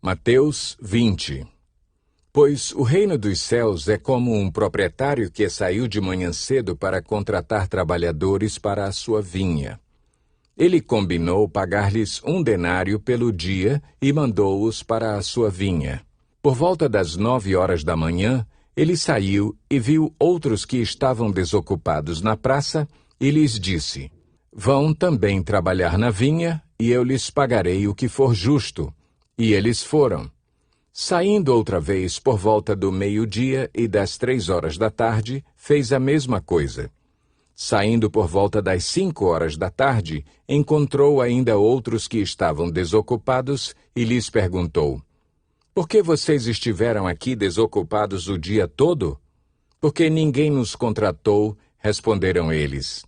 Mateus 20. Pois o reino dos céus é como um proprietário que saiu de manhã cedo para contratar trabalhadores para a sua vinha. Ele combinou pagar-lhes 1 denário pelo dia e mandou-os para a sua vinha. Por volta das 9 horas da manhã, ele saiu e viu outros que estavam desocupados na praça e lhes disse: Vão também trabalhar na vinha, e eu lhes pagarei o que for justo. E eles foram. Saindo outra vez por volta do meio-dia e das 3 horas da tarde, fez a mesma coisa. Saindo por volta das 5 horas da tarde, encontrou ainda outros que estavam desocupados e lhes perguntou: Por que vocês estiveram aqui desocupados o dia todo? Porque ninguém nos contratou, responderam eles.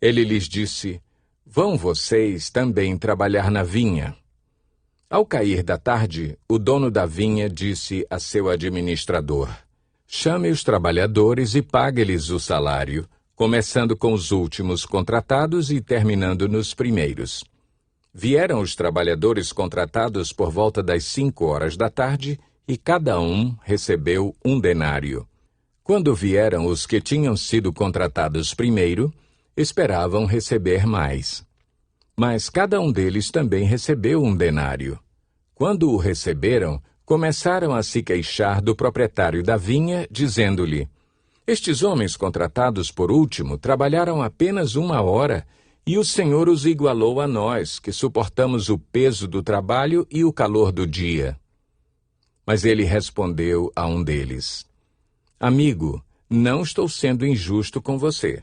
Ele lhes disse: Vão vocês também trabalhar na vinha. Ao cair da tarde, o dono da vinha disse a seu administrador: Chame os trabalhadores e pague-lhes o salário, começando com os últimos contratados e terminando nos primeiros. Vieram os trabalhadores contratados por volta das 5 horas da tarde, e cada um recebeu 1 denário. Quando vieram os que tinham sido contratados primeiro, esperavam receber mais. Mas cada um deles também recebeu 1 denário. Quando o receberam, começaram a se queixar do proprietário da vinha, dizendo-lhe: Estes homens contratados por último trabalharam apenas 1 hora, e o Senhor os igualou a nós, que suportamos o peso do trabalho e o calor do dia. Mas ele respondeu a um deles: Amigo, não estou sendo injusto com você.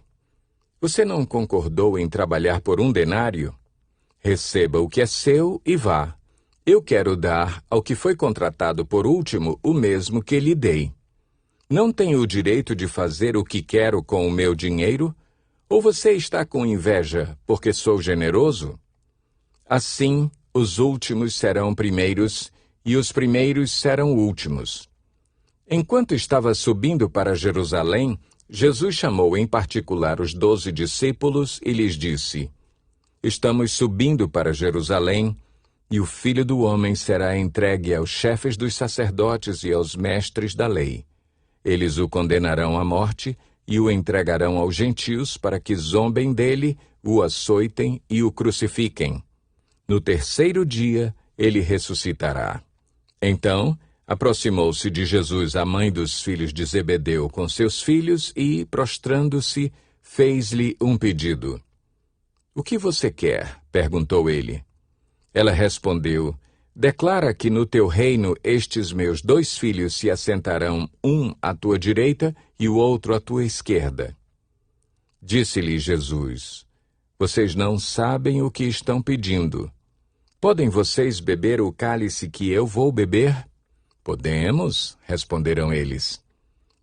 Você não concordou em trabalhar por 1 denário? Receba o que é seu e vá. Eu quero dar ao que foi contratado por último o mesmo que lhe dei. Não tenho o direito de fazer o que quero com o meu dinheiro? Ou você está com inveja porque sou generoso? Assim, os últimos serão primeiros e os primeiros serão últimos. Enquanto estava subindo para Jerusalém, Jesus chamou em particular os 12 discípulos e lhes disse: Estamos subindo para Jerusalém, e o Filho do Homem será entregue aos chefes dos sacerdotes e aos mestres da lei. Eles o condenarão à morte e o entregarão aos gentios para que zombem dele, o açoitem e o crucifiquem. No 3º dia, ele ressuscitará. Então, aproximou-se de Jesus a mãe dos filhos de Zebedeu com seus filhos e, prostrando-se, fez-lhe um pedido. O que você quer? Perguntou ele. Ela respondeu: Declara que no teu reino estes meus 2 filhos se assentarão, um à tua direita e o outro à tua esquerda. Disse-lhe Jesus: Vocês não sabem o que estão pedindo. Podem vocês beber o cálice que eu vou beber? Podemos, responderam eles.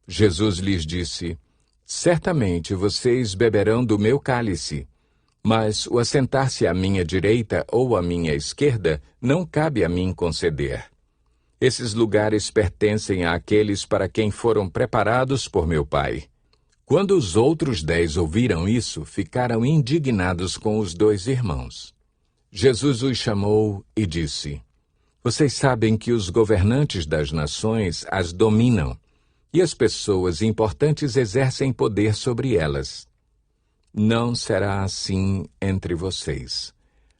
Jesus lhes disse: Certamente vocês beberão do meu cálice. Mas o assentar-se à minha direita ou à minha esquerda não cabe a mim conceder. Esses lugares pertencem àqueles para quem foram preparados por meu Pai. Quando os outros 10 ouviram isso, ficaram indignados com os 2 irmãos. Jesus os chamou e disse: Vocês sabem que os governantes das nações as dominam, e as pessoas importantes exercem poder sobre elas. Não será assim entre vocês.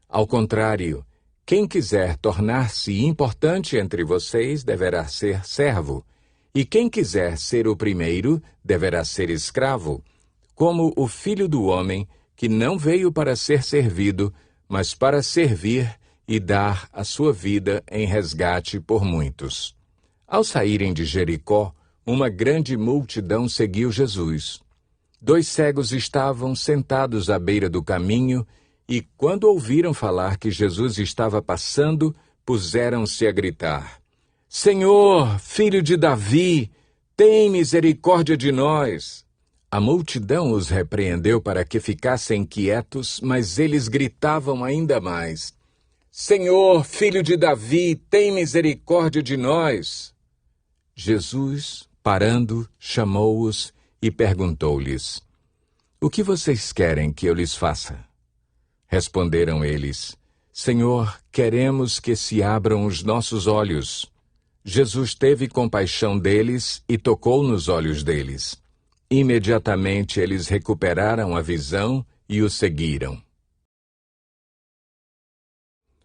Ao contrário, quem quiser tornar-se importante entre vocês deverá ser servo, e quem quiser ser o primeiro deverá ser escravo, como o Filho do Homem, que não veio para ser servido, mas para servir e dar a sua vida em resgate por muitos. Ao saírem de Jericó, uma grande multidão seguiu Jesus. 2 cegos estavam sentados à beira do caminho e, quando ouviram falar que Jesus estava passando, puseram-se a gritar: Senhor, filho de Davi, tem misericórdia de nós. A multidão os repreendeu para que ficassem quietos, mas eles gritavam ainda mais: Senhor, filho de Davi, tem misericórdia de nós. Jesus, parando, chamou-os e perguntou-lhes: O que vocês querem que eu lhes faça? Responderam eles: Senhor, queremos que se abram os nossos olhos. Jesus teve compaixão deles e tocou nos olhos deles. Imediatamente eles recuperaram a visão e o seguiram.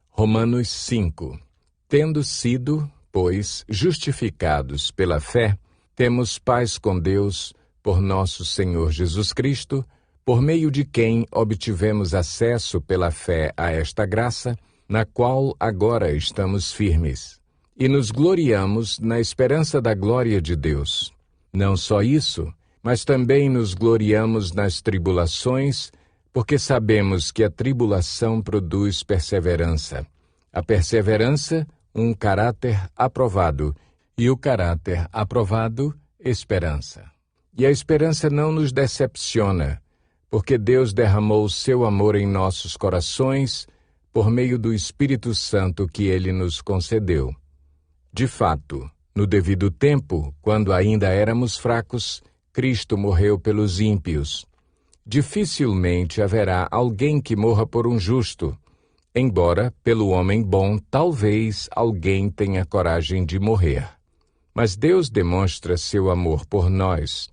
Romanos 5. Tendo sido, pois, justificados pela fé, temos paz com Deus, por nosso Senhor Jesus Cristo, por meio de quem obtivemos acesso pela fé a esta graça, na qual agora estamos firmes. E nos gloriamos na esperança da glória de Deus. Não só isso, mas também nos gloriamos nas tribulações, porque sabemos que a tribulação produz perseverança. A perseverança, um caráter aprovado, e o caráter aprovado, esperança. E a esperança não nos decepciona, porque Deus derramou o seu amor em nossos corações por meio do Espírito Santo que Ele nos concedeu. De fato, no devido tempo, quando ainda éramos fracos, Cristo morreu pelos ímpios. Dificilmente haverá alguém que morra por um justo, embora, pelo homem bom, talvez alguém tenha coragem de morrer. Mas Deus demonstra seu amor por nós.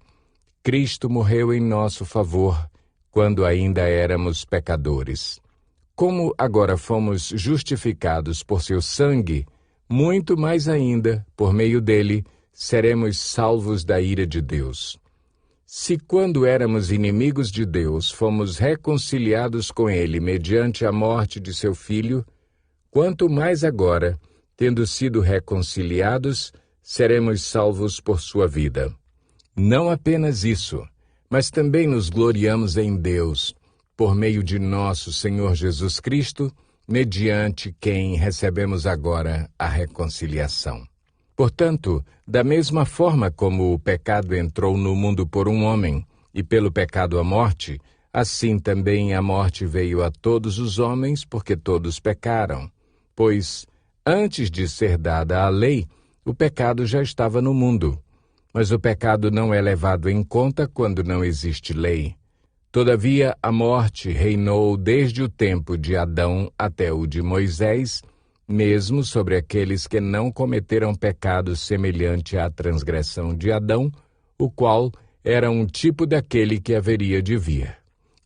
Cristo morreu em nosso favor, quando ainda éramos pecadores. Como agora fomos justificados por seu sangue, muito mais ainda, por meio dele, seremos salvos da ira de Deus. Se quando éramos inimigos de Deus, fomos reconciliados com ele mediante a morte de seu Filho, quanto mais agora, tendo sido reconciliados, seremos salvos por sua vida. Não apenas isso, mas também nos gloriamos em Deus, por meio de nosso Senhor Jesus Cristo, mediante quem recebemos agora a reconciliação. Portanto, da mesma forma como o pecado entrou no mundo por um homem, e pelo pecado a morte, assim também a morte veio a todos os homens, porque todos pecaram. Pois, antes de ser dada a lei, o pecado já estava no mundo. Mas o pecado não é levado em conta quando não existe lei. Todavia, a morte reinou desde o tempo de Adão até o de Moisés, mesmo sobre aqueles que não cometeram pecado semelhante à transgressão de Adão, o qual era um tipo daquele que haveria de vir.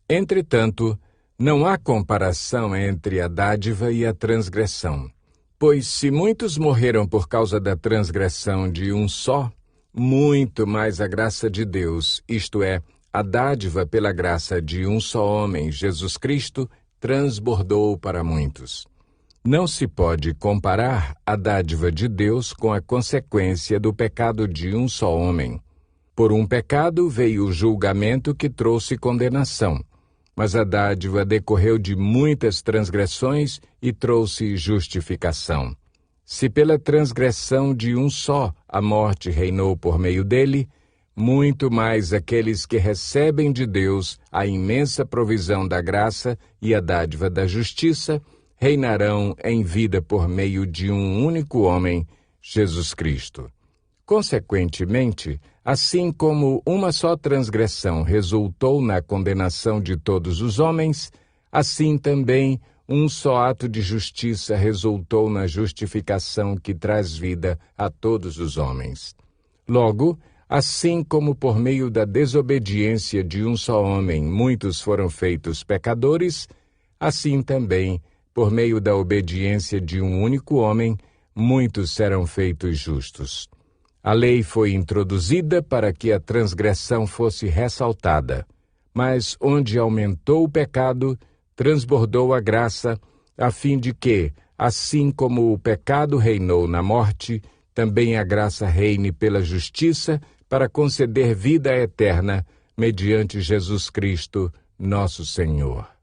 Entretanto, não há comparação entre a dádiva e a transgressão, pois se muitos morreram por causa da transgressão de um só, muito mais a graça de Deus, isto é, a dádiva pela graça de um só homem, Jesus Cristo, transbordou para muitos. Não se pode comparar a dádiva de Deus com a consequência do pecado de um só homem. Por um pecado veio o julgamento que trouxe condenação, mas a dádiva decorreu de muitas transgressões e trouxe justificação. Se pela transgressão de um só a morte reinou por meio dele, muito mais aqueles que recebem de Deus a imensa provisão da graça e a dádiva da justiça reinarão em vida por meio de um único homem, Jesus Cristo. Consequentemente, assim como uma só transgressão resultou na condenação de todos os homens, assim também um só ato de justiça resultou na justificação que traz vida a todos os homens. Logo, assim como por meio da desobediência de um só homem muitos foram feitos pecadores, assim também, por meio da obediência de um único homem, muitos serão feitos justos. A lei foi introduzida para que a transgressão fosse ressaltada, mas onde aumentou o pecado, transbordou a graça, a fim de que, assim como o pecado reinou na morte, também a graça reine pela justiça para conceder vida eterna mediante Jesus Cristo, nosso Senhor.